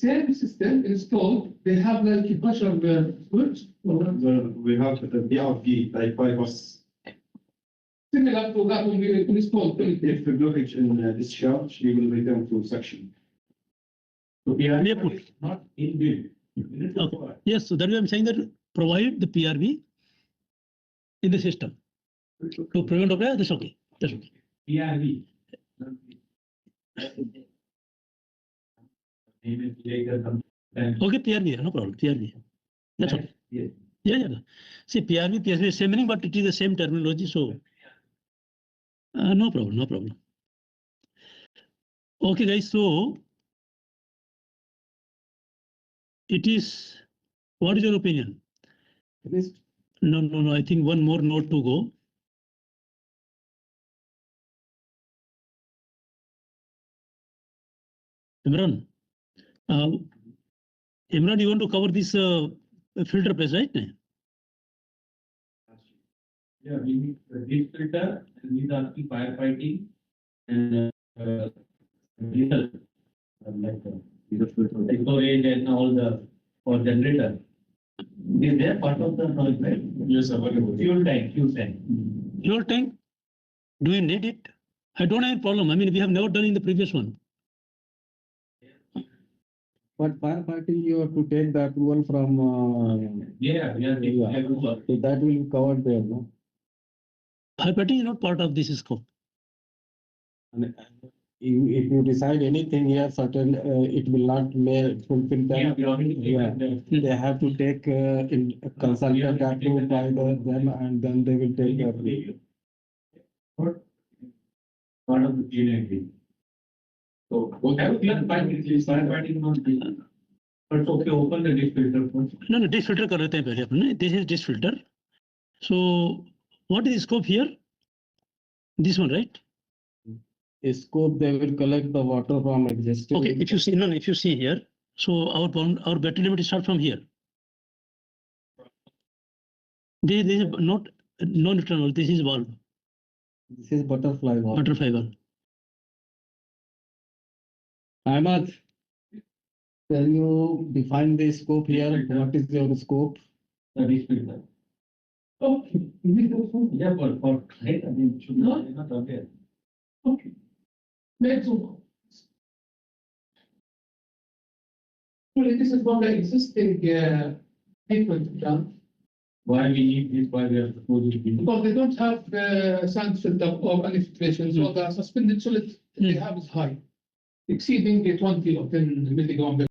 same system installed, they have like a bunch of switch. We have the BRV like bypass. Similar to that when we installed. If the blockage in discharge, you will return to section. So PRV is not inbuilt. Okay. Yes, so that's why I'm saying that provide the PRV in the system to prevent of that's okay. That's okay. PRV. Okay, PRV, no problem. PRV. That's okay. Yes. Yeah. See, PRV, PSV is same meaning, but it is the same terminology, so no problem. Okay, guys, so it is, what is your opinion? No, I think one more note to go. Imran, you want to cover this filter place, right? Yeah, we need this filter, and these are the firefighting and like storage and all the for generator. Is there part of the noise, right? Yes, available. Fuel tank. Fuel tank, do you need it? I don't have a problem. I mean, we have never done in the previous one. But firefighting, you have to take the approval from. That will be covered there, no? Firefighting is not part of this scope. And if you decide anything here, certain it will not fulfill that. They have to take consultant approved by them, and then they will take the approval. Part of the GNAG. So, firefighting not be. But okay, open the dish filter first. No, dish filter कर लेते हैं पहले अपने. This is dish filter. So, what is the scope here? This one, right? Scope, they will collect the water from existing. Okay, if you see here, so our battery limit starts from here. This is not non-neutral valve. This is valve. This is butterfly valve. Butterfly valve. Ahmad, can you define the scope here? What is your scope? The dish filter. Okay. Yeah, for right, I mean, should not aware. Okay. Let's go. Well, this is from the existing treatment plant. Why we need this? Why we are supposed to Because they don't have sand filter or any filtration, so the suspended solid they have is high, exceeding the 20 or 10 milligram.